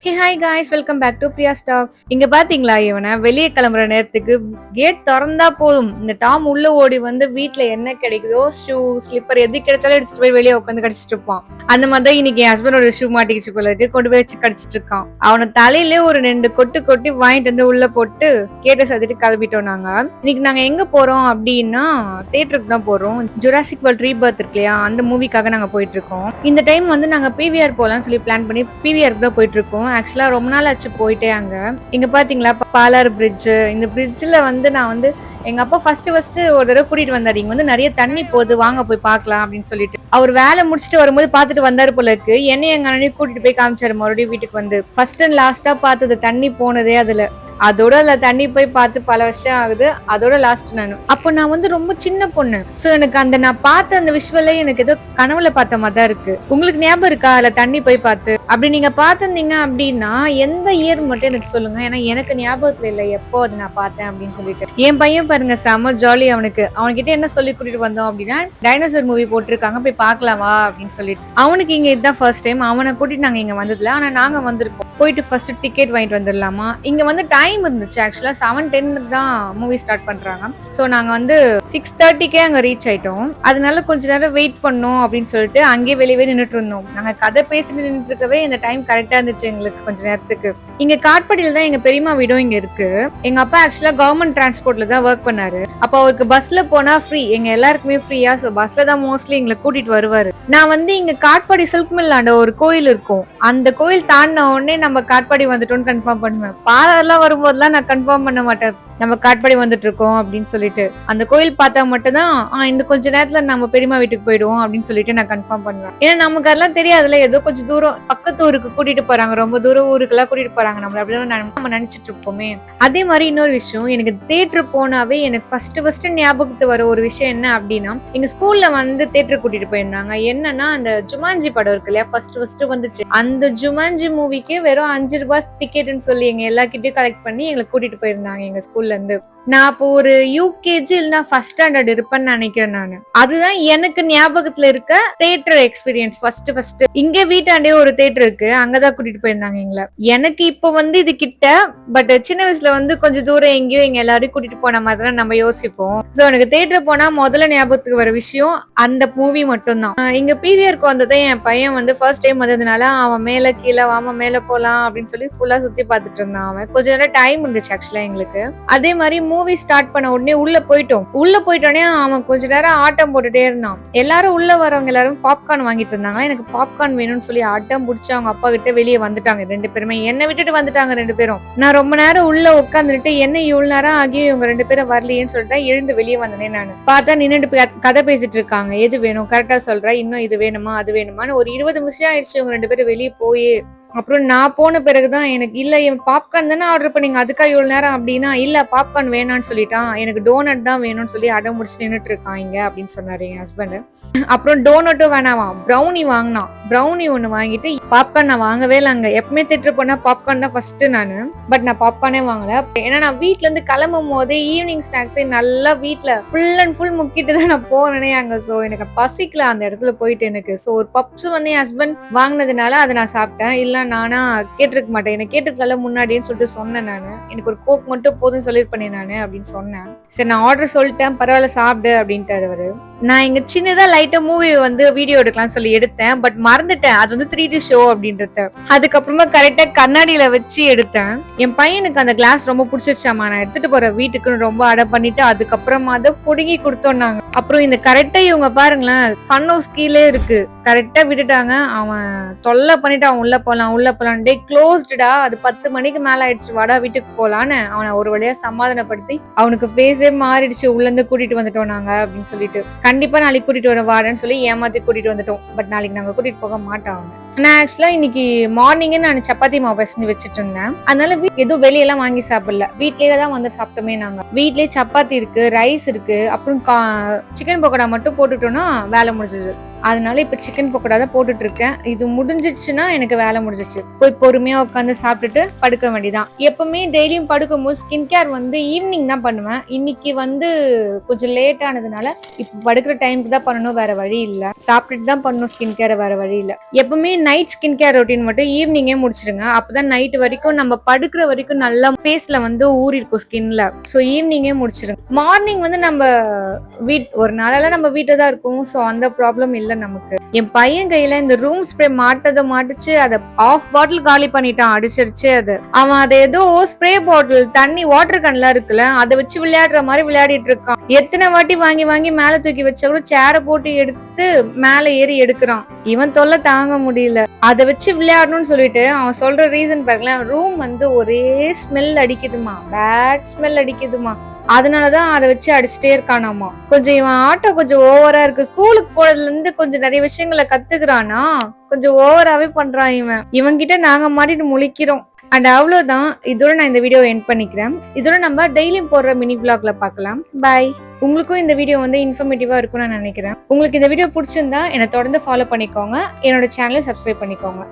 Hey hi guys, welcome back to Priya stocks. இங்க பாத்தீங்களா, இவனை வெளியே கிளம்புற நேரத்துக்கு கேட் திறந்தா போதும் இந்த டாம் உள்ள ஓடி வந்து வீட்டுல என்ன கிடைக்குதோ ஷூ ஸ்லிப்பர் எது கிடைச்சாலும் எடுத்துட்டு போய் வெளியே உட்காந்து கடிச்சிட்டு இருப்பான். அந்த மாதிரி தான் இன்னைக்கு என் ஹஸ்பண்டோட ஷூ மாட்டிக்கிச்சு போல இருக்கு, கொண்டு போய் வச்சு கடிச்சிட்டு இருக்கான். அவனை தலையிலே ஒரு 2 கொட்டு கொட்டி வாங்கிட்டு வந்து உள்ள போட்டு கேட்டை சத்திட்டு கிளம்பிட்டோம். நாங்க இன்னைக்கு நாங்க எங்க போறோம் அப்படின்னா தியேட்டருக்கு தான் போறோம். ஜுராசிக் வேர்ல்ட் ரீபர்த் இருக்கு இல்லையா, அந்த மூவிக்காக நாங்க போயிட்டு இருக்கோம். இந்த டைம் வந்து நாங்க பிவிஆர் போலாம்னு சொல்லி பிளான் பண்ணி பிவிஆருக்கு தான் போயிட்டு இருக்கோம். ஆக்சுவலா ரொம்ப நாள் ஆச்சு போயிட்டே. அங்க இங்க பாத்தீங்களா பாலாறு பிரிட்ஜ். இந்த பிரிட்ஜ்ல வந்து நான் வந்து எங்க அப்பா ஃபர்ஸ்ட் ஒரு தடவை கூட்டிட்டு வந்தாரு. இங்க வந்து நிறைய தண்ணி போகுது, வாங்க போய் பாக்கலாம் அப்படின்னு சொல்லிட்டு அவர் வேலை முடிச்சுட்டு வரும்போது பாத்துட்டு வந்தாரு போல இருக்கு. என்னை எங்க அண்ணனையும் கூட்டிட்டு போய் காமிச்சாரு மறுபடியும் வீட்டுக்கு வந்து. ஃபர்ஸ்ட் அண்ட் லாஸ்டா பார்த்தது தண்ணி போனதே அதுல. அதோட அதுல தண்ணி போய் பார்த்து பல வருஷம் ஆகுது. அதோட லாஸ்ட் அப்போ நான் வந்து ரொம்ப சின்ன பொண்ணு. சோ எனக்கு அந்த நான் பார்த்த அந்த விஷுவலே எனக்கு ஏதோ கனவுல பார்த்த மாதிரி தான் இருக்கு. உங்களுக்கு ஞாபகம் இருக்கா அதுல தண்ணி போய் பார்த்து? அப்படி நீங்க பார்த்திருந்தீங்க அப்படின்னா எந்த இயர் மட்டும் எனக்கு சொல்லுங்க, ஏன்னா எனக்கு ஞாபகத்துல இல்ல எப்போ அதை நான் பார்த்தேன் அப்படின்னு சொல்லிட்டு. என் பையன் பாருங்க செம ஜாலி. அவன்கிட்ட என்ன சொல்லி கூட்டிட்டு வந்தோம் அப்படின்னா, டைனோசர் மூவி போட்டிருக்காங்க போய் பார்க்கலாமா அப்படின்னு சொல்லிட்டு. அவனுக்கு இங்க இதுதான் ஃபர்ஸ்ட் டைம். அவனை கூட்டிட்டு நாங்க இங்க வந்ததுல, ஆனா நாங்க வந்திருக்கோம். போயிட்டு ஃபர்ஸ்ட் டிக்கெட் வாங்கிட்டு வந்துடலாமா. இங்க வந்து டைம் இருந்துச்சு. ஆக்சுவலா 7:10 தான் மூவி ஸ்டார்ட் பண்றாங்க. சோ நாங்க வந்து 6:30 அங்க ரீச் ஆயிட்டோம். அதனால கொஞ்ச நேரம் வெயிட் பண்ணோம் அப்படின்னு சொல்லிட்டு அங்கேயே வெளியவே நின்றுட்டு இருந்தோம். நாங்க கதை பேசிட்டு நின்றுட்டு இருக்கவே இந்த டைம் கரெக்டா இருந்துச்சு எங்களுக்கு கொஞ்ச நேரத்துக்கு. இங்க காட்பாடியில தான் எங்க பெரியமா வீடும் இங்க இருக்கு. எங்க அப்பா ஆக்சுவலா கவர்மெண்ட் டிரான்ஸ்போர்ட்ல தான் ஒர்க் பண்ணாரு. அப்ப அவருக்கு பஸ்ல போனா ஃப்ரீ, எங்க எல்லாருக்குமே ஃப்ரீயா. சோ பஸ்ல தான் மோஸ்ட்லி எங்களை கூட்டிட்டு வருவாரு. நான் வந்து இங்க காட்பாடி சில்க் மில்லாண்ட ஒரு கோயில் இருக்கும். அந்த கோயில் தாண்டின உடனே நம்ம காட்பாடி வந்துட்டோம்னு கன்ஃபார்ம் பண்ணுவேன். பாலெல்லாம் வரும்போதெல்லாம் நான் கன்ஃபார்ம் பண்ண மாட்டேன் நம்ம காட்பாடி வந்துட்டு இருக்கோம் அப்படின்னு சொல்லிட்டு. அந்த கோயில் பார்த்தா மட்டும்தான் இந்த கொஞ்ச நேரத்துல நம்ம பெரியமா வீட்டுக்கு போயிடுவோம் அப்படின்னு சொல்லிட்டு நான் கன்ஃபார்ம் பண்ணுவேன். ஏன்னா நமக்கு அதெல்லாம் தெரியாதுல, ஏதோ கொஞ்சம் தூரம் பக்கத்து ஊருக்கு கூட்டிட்டு போறாங்க, ரொம்ப தூரம் ஊருக்கெல்லாம் கூட்டிட்டு போறாங்க நம்மள, அப்படிதான் நம்ம நினைச்சிட்டு இருப்போமே. அதே மாதிரி இன்னொரு விஷயம், எனக்கு தியேட்டர் போனாவே எனக்கு ஃபர்ஸ்ட் ஞாபகத்து வர ஒரு விஷயம் என்ன அப்படின்னா, எங்க ஸ்கூல்ல வந்து தியேட்டர் கூட்டிட்டு போயிருந்தாங்க. என்னன்னா அந்த ஜுமான்ஜி படம் இருக்கு இல்லையா, ஃபர்ஸ்ட் வந்துச்சு. அந்த ஜுமான்ஜி மூவிக்கு வெறும் 5 ரூபாய் டிக்கெட்னு சொல்லி எங்க எல்லார்கிட்டயும் கலெக்ட் பண்ணி எங்களை கூட்டிட்டு போயிருந்தாங்க எங்க ஸ்கூல்ல இருந்து. நான் இப்போ ஒரு யூகேஜி இல்லைன்னா ஃபர்ஸ்ட் ஸ்டாண்டர்ட் இருப்பேன்னு நினைக்கிறேன் நானு. அதுதான் எனக்கு ஞாபகத்துல இருக்க தியேட்டர் எக்ஸ்பீரியன்ஸ். ஃபர்ஸ்ட் இங்க வீட்டாண்டே ஒரு தியேட்டர் இருக்கு, அங்கதான் கூட்டிட்டு போயிருந்தாங்க எங்களை. எனக்கு இப்போ வந்து இது கிட்ட, பட் சின்ன வயசுல வந்து கொஞ்சம் தூரம் எங்கேயோ எங்க எல்லாரையும் கூட்டிட்டு போன மாதிரி தான் நம்ம யோசிப்போம். சோ எனக்கு தியேட்டர் போனா முதல்ல ஞாபகத்துக்கு வர விஷயம் அந்த மூவி மட்டும் தான். இங்க பிவிஆருக்கு வந்ததை என் பையன் வந்து ஃபர்ஸ்ட் டைம் வந்ததுனால அவன் மேல கீழே வாம மேல போலாம் அப்படின்னு சொல்லி ஃபுல்லா சுத்தி பார்த்துட்டு இருந்தான். அவன் கொஞ்ச நேரம் டைம் இருந்துச்சு ஆக்சுவலா எங்களுக்கு. அதே மாதிரி மூவி ஸ்டார்ட் பண்ண உடனே உள்ள போயிட்டோன்னே அவன் கொஞ்ச நேரம் ஆட்டம் போட்டுட்டே இருந்தான். எல்லாரும் உள்ள வரவங்க எல்லாரும் பாப்கார்ன் வாங்கிட்டு இருந்தாங்க. எனக்கு பாப்கார்ன் வேணும்னு சொல்லி ஆட்டம் பிடிச்சி அவங்க அப்பா கிட்ட வெளியே வந்துட்டாங்க 2 பேருமே. என்னை விட்டுட்டு வந்துட்டாங்க 2 பேரும். நான் ரொம்ப நேரம் உள்ள உட்காந்துட்டு என்ன இவ்வளவு நேரம் ஆகியும் இவங்க 2 பேரும் வரலையேன்னு சொல்லிட்டு எழுந்து வெளியே வந்தேன். நான் பார்த்தா நின்னுட்டு கதை பேசிட்டு இருக்காங்க. எது வேணும் கரெக்டா சொல்ற, இன்னும் இது வேணுமா அது வேணுமான்னு ஒரு 20 நிமிஷம் ஆயிடுச்சு இவங்க 2 பேரும் வெளியே போய். அப்புறம் நான் போன பிறகுதான் எனக்கு, இல்ல என் பாப்கார்ன் தானே ஆர்டர் பண்ணீங்க, அதுக்கா இவ்வளவு நேரம் அப்படின்னா, இல்ல பாப்கார்ன் வேணான்னு சொல்லிட்டான், எனக்கு டோனட் தான் வேணும்னு சொல்லி அடம் முடிச்சு நின்றுட்டு இருக்கான் இங்க அப்படின்னு சொன்னாரு என் ஹஸ்பண்ட். அப்புறம் டோனட்டும் வேணாவான், ப்ரௌனி வாங்கினான். ப்ரௌனி ஒண்ணு வாங்கிட்டு, பாப்கார்ன் நான் வாங்கவே இல்லை. அங்க எப்பவுமே திட்டு போனா பாப்கார்ன் தான் ஃபர்ஸ்ட் நானு. பட் நான் பாப்கார்னே வாங்கல. ஏன்னா நான் வீட்டுல இருந்து கிளம்பும் போதே ஈவினிங் ஸ்நாக்ஸே நல்லா வீட்டுல ஃபுல் அண்ட் ஃபுல் முக்கிட்டு தான் நான் போனேனே அங்க. சோ எனக்கு பசிக்கல அந்த இடத்துல போயிட்டு எனக்கு. சோ ஒரு பப்ஸ் வந்து என் ஹஸ்பண்ட் வாங்கினதுனால அதை நான் சாப்பிட்டேன். இல்ல நானா கேட்டிருக்க மாட்டேன், எனக்கு கேட்டிருக்கல முன்னாடின்னு சொல்லிட்டு சொன்னேன் நானு. எனக்கு ஒரு கோக் மட்டும் போதும் சொல்லிருப்பேன் நானு அப்படின்னு சொன்னேன். சரி நான் ஆர்டர் சொல்லிட்டேன், பரவாயில்ல சாப்பிடு அப்படின்ட்டு அவரு. நான் இங்க சின்னதா லைட்டா மூவி வந்து வீடியோ எடுக்கலாம் சொல்லி எடுத்தேன். பட் மறந்துட்டேன் அது வந்து 3D ஷோ அப்படின்றத. அதுக்கப்புறமா கரெக்டா கண்ணாடியில வச்சு எடுத்தேன். என் பையனுக்கு அந்த கிளாஸ் ரொம்ப பிடிச்சிருச்சாமா, நான் எடுத்துட்டு போற வீட்டுக்குன்னு ரொம்ப அடம் பண்ணிட்டு அதுக்கப்புறமா அதை புடுங்கி கொடுத்தோம் நாங்க. அப்புறம் இந்த கரெக்டா இவங்க பாருங்களேன், ஃபன் ஹவுஸ் கீழே இருக்கு, கரெக்டா விட்டுட்டாங்க. அவன் தொல்லை பண்ணிட்டு அவன் உள்ள போலாம் டே க்ளோஸ்டா, அது 10 மணிக்கு மேல ஆயிடுச்சு, வாடா வீட்டுக்கு போலான்னு அவனை ஒரு வழியா சமாதானப்படுத்தி அவனுக்கு ஃபேஸே மாறிடுச்சு, உள்ள இருந்து கூட்டிட்டு வந்துட்டோம் நாங்க அப்படின்னு சொல்லிட்டு. கண்டிப்பா நாளைக்கு கூட்டிட்டு வர வாடன்னு சொல்லி ஏமாத்தி கூட்டிட்டு வந்துட்டோம். பட் நாளைக்கு நாங்க கூட்டிட்டு போக மாட்டோம். நான் ஆக்சுவலா இன்னைக்கு மார்னிங்கே நான் சப்பாத்தி மாவு பிசைஞ்சு வச்சுட்டு இருந்தேன். அதனால எதுவும் வெளியெல்லாம் வாங்கி சாப்பிடல, வீட்லயே தான் வந்து சாப்பிட்டோமே நாங்க. வீட்லயே சப்பாத்தி இருக்கு, ரைஸ் இருக்கு, அப்புறம் சிக்கன் பக்கோடா மட்டும் போட்டுட்டோம்னா வேலை முடிஞ்சது. அதனால இப்ப சிக்கன் பக்கோடா தான் போட்டுட்டு இருக்கேன். இது முடிஞ்சிச்சுன்னா எனக்கு வேலை முடிஞ்சிச்சு. போய் பொறுமையா உட்காந்து சாப்பிட்டுட்டு படுக்க வேண்டியதான். எப்பவுமே டெய்லியும் படுக்கும்போது ஸ்கின் கேர் வந்து ஈவினிங் தான் பண்ணுவேன். இன்னைக்கு வந்து கொஞ்சம் லேட் ஆனதுனால இப்ப படுக்கிற டைமுக்கு தான் பண்ணணும், வேற வழி இல்ல. சாப்பிட்டுட்டு தான் பண்ணணும் ஸ்கின் கேர், வேற வழி இல்ல. எப்பவுமே நைட் ஸ்கின் கேர் ரொட்டீன் மட்டும் ஈவினிங்கே முடிச்சிருங்க. அப்பதான் நைட் வரைக்கும் நம்ம படுக்கிற வரைக்கும் நல்லா ஃபேஸ்ல வந்து ஊறி இருக்கும் ஸ்கின்ல. சோ ஈவினிங்கே முடிச்சிருங்க. மார்னிங் வந்து நம்ம ஒரு நாளெல்லாம் நம்ம வீட்டுல தான் இருக்கும். சோ அந்த ப்ராப்ளம் இல்ல நமக்கு. என் பையன் கையில இந்த ரூம் ஸ்ப்ரே மாட்டிச்சு, அதை ஆஃப் பாட்டில் காலி பண்ணிட்டான், அடிச்சிருச்சு. அது அவன் அதை ஏதோ ஸ்ப்ரே பாட்டில் தண்ணி வாட்டர் கன்லாம் இருக்குல்ல, அதை வச்சு விளையாடுற மாதிரி விளையாடிட்டு இருக்கான். எத்தனை வாட்டி வாங்கி வாங்கி மேல தூக்கி வச்சவரும் சேரை போட்டு எடுத்து மேல ஏறி எடுக்கிறான். இவன் தொல்லை தாங்க முடியல. அதை வச்சு விளையாடணும்னு சொல்லிட்டு அவன் சொல்ற ரீசன் பாருங்களேன், ரூம் வந்து ஒரே ஸ்மெல் அடிக்குதுமா, பேட் ஸ்மெல் அடிக்குதுமா, அதனாலதான் அதை வச்சு அடிச்சுட்டே இருக்கானாமா. கொஞ்சம் இவன் ஆட்டோ கொஞ்சம் ஓவரா இருக்கு. ஸ்கூலுக்கு போனதுல இருந்து கொஞ்சம் நிறைய விஷயங்களை கத்துக்கிறானா, கொஞ்சம் ஓவராவே பண்றான் இவன். இவன் கிட்ட நாங்க மாட்டிட்டு முழிக்கிறோம். அண்ட் அவ்வளவுதான். இதோட நான் இந்த வீடியோ எண்ட் பண்ணிக்கிறேன். இதோட நம்ம டெய்லியும் போடுற மினி பிளாக்ல பார்க்கலாம். பாய். உங்களுக்கும் இந்த வீடியோ வந்து இன்ஃபர்மேட்டிவா இருக்கும்னு நான் நினைக்கிறேன். உங்களுக்கு இந்த வீடியோ பிடிச்சிருந்தா என்னை தொடர்ந்து ஃபாலோ பண்ணிக்கோங்க. என்னோட சேனலை சப்ஸ்கிரைப் பண்ணிக்கோங்க.